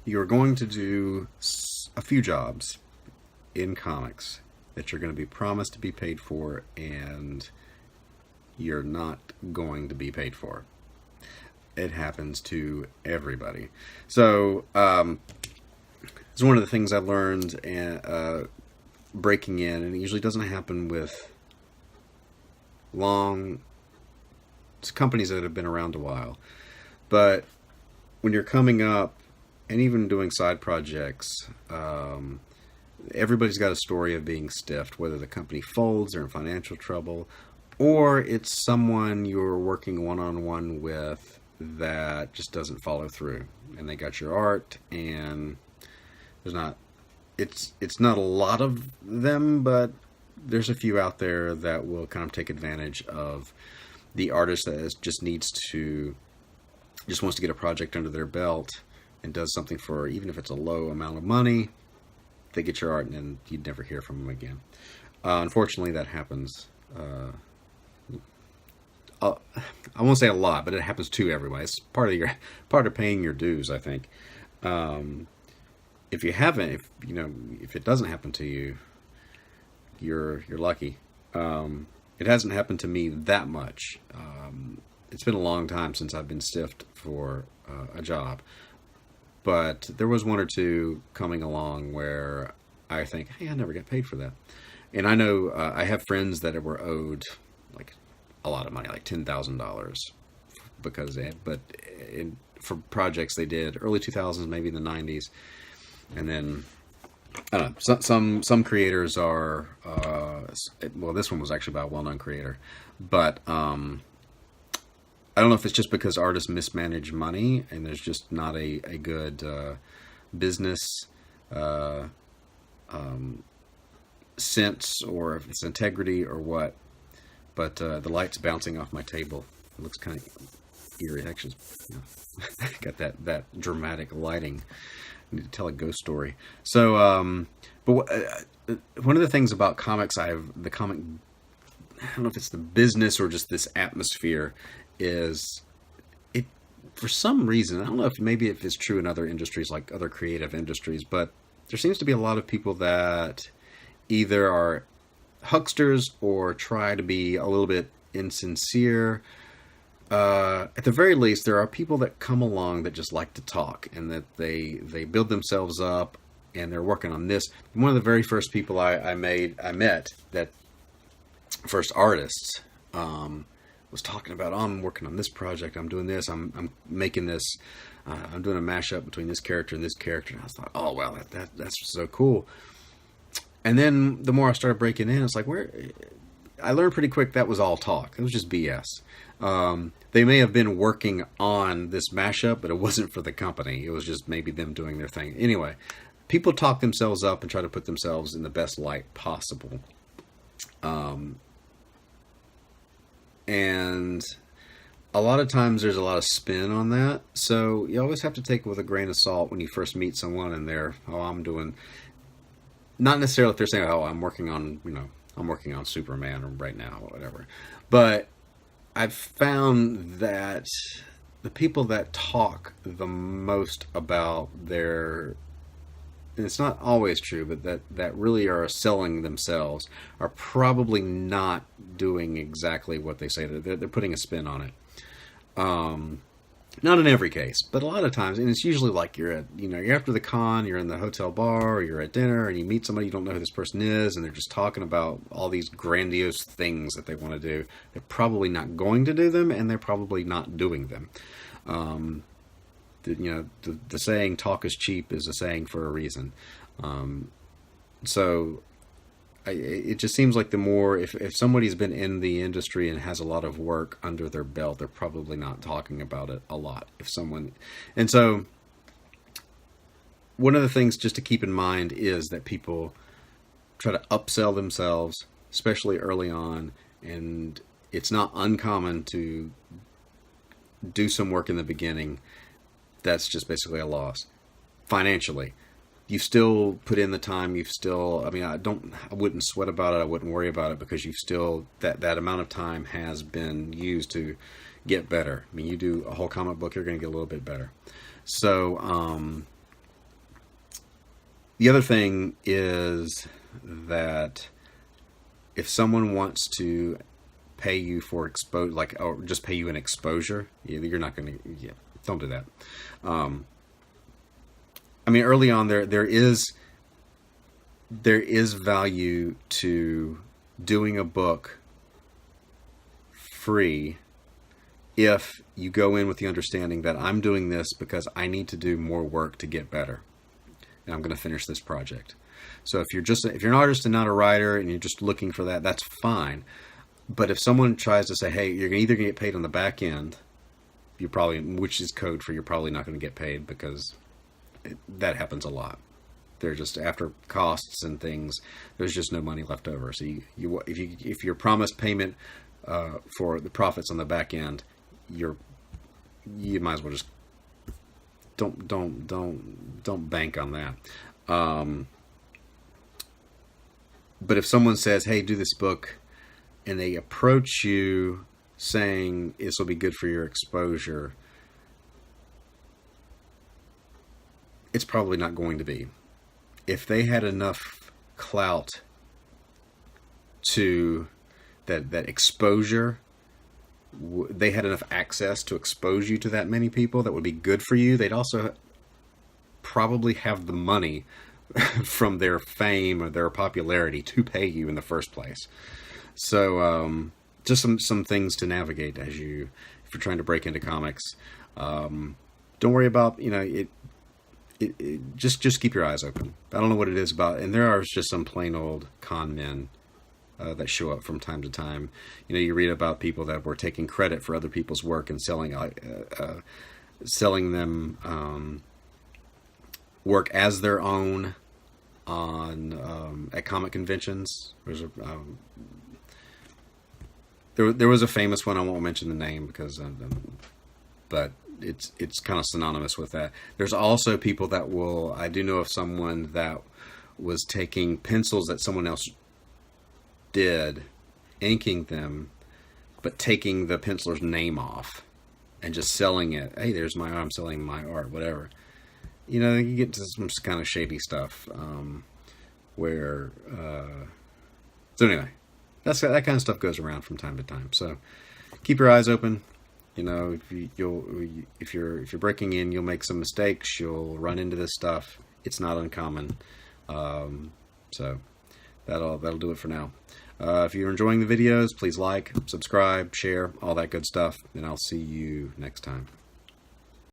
you're going to do a few jobs in comics that you're going to be promised to be paid for, and you're not going to be paid for. It happens to everybody. So, it's one of the things I learned breaking in, and it usually doesn't happen with companies that have been around a while. But when you're coming up and even doing side projects, everybody's got a story of being stiffed, whether the company folds, they're in financial trouble, or it's someone you're working one-on-one with that just doesn't follow through. And they got your art, and it's not a lot of them, but there's a few out there that will kind of take advantage of the artist that just wants to get a project under their belt and does something for, even if it's a low amount of money, they get your art and then you'd never hear from them again. Unfortunately, that happens. I won't say a lot, but it happens to everybody. It's part of paying your dues, I think. If it doesn't happen to you, you're lucky. It hasn't happened to me that much. It's been a long time since I've been stiffed for a job, but there was one or two coming along where I think, hey, I never got paid for that. And I know I have friends that were owed like a lot of money, like $10,000, for projects they did early 2000s, maybe in the 90s, and then I don't know. Some creators are well, this one was actually by a well-known creator, but I don't know if it's just because artists mismanage money and there's just not a good business sense, or if it's integrity or what. But the light's bouncing off my table. It looks kind of eerie. Actually, got that dramatic lighting. I need to tell a ghost story. So, but one of the things about comics, I don't know if it's the business or just this atmosphere, is it, for some reason, I don't know if it's true in other industries, like other creative industries, but there seems to be a lot of people that either are hucksters or try to be a little bit insincere. At the very least, there are people that come along that just like to talk, and that they build themselves up, and they're working on this. One of the very first people I met, that first artists, was talking about, oh, I'm working on this project, I'm doing this, I'm making this, I'm doing a mashup between this character and this character. And I thought, oh wow, that's so cool. And then the more I started breaking in, it's like, I learned pretty quick that was all talk. It was just BS. They may have been working on this mashup, but it wasn't for the company. It was just maybe them doing their thing. Anyway, people talk themselves up and try to put themselves in the best light possible. And a lot of times there's a lot of spin on that. So you always have to take it with a grain of salt when you first meet someone and they're, I'm doing, not necessarily if they're saying, I'm working on Superman right now or whatever. But I've found that the people that talk the most about their, and it's not always true, but that really are selling themselves, are probably not doing exactly what they say. They're putting a spin on it. Not in every case, but a lot of times, and it's usually like you're after the con, you're in the hotel bar, or you're at dinner, and you meet somebody, you don't know who this person is, and they're just talking about all these grandiose things that they want to do. They're probably not going to do them, and they're probably not doing them. The saying "talk is cheap" is a saying for a reason. So it just seems like the more, if somebody's been in the industry and has a lot of work under their belt, they're probably not talking about it a lot. And so one of the things just to keep in mind is that people try to upsell themselves, especially early on, and it's not uncommon to do some work in the beginning that's just basically a loss financially. You still put in the time. I wouldn't sweat about it. I wouldn't worry about it, because you've still, that amount of time has been used to get better. I mean, you do a whole comic book, you're going to get a little bit better. So, The other thing is that if someone wants to pay you for exposure, like, or just pay you an exposure, you're not going to, yeah, don't do that. Um, I mean, early on, there is value to doing a book free if you go in with the understanding that I'm doing this because I need to do more work to get better, and I'm going to finish this project. So if you're an artist and not a writer and you're just looking for that, that's fine. But if someone tries to say, hey, you're either going to get paid on the back end, which is code for you're probably not going to get paid, because that happens a lot. They're just, after costs and things, there's just no money left over. So if you're promised payment for the profits on the back end, you might as well just don't bank on that. But if someone says, hey, do this book, and they approach you saying this will be good for your exposure, it's probably not going to be. If they had enough clout to that exposure, they had enough access to expose you to that many people that would be good for you, they'd also probably have the money from their fame or their popularity to pay you in the first place. So just some things to navigate if you're trying to break into comics. Don't worry about, just keep your eyes open. I don't know what it is about, and there are just some plain old con men that show up from time to time. You read about people that were taking credit for other people's work and selling them work as their own on at comic conventions. There was a famous one. I won't mention the name because, but it's kind of synonymous with that. There's also people that will. I do know of someone that was taking pencils that someone else did, inking them, but taking the penciler's name off and just selling it. Hey, there's I'm selling my art, whatever. You get to some kind of shady stuff where. So anyway, that kind of stuff goes around from time to time. So keep your eyes open. If you're breaking in, you'll make some mistakes. You'll run into this stuff. It's not uncommon. So that'll do it for now. If you're enjoying the videos, please like, subscribe, share, all that good stuff, and I'll see you next time.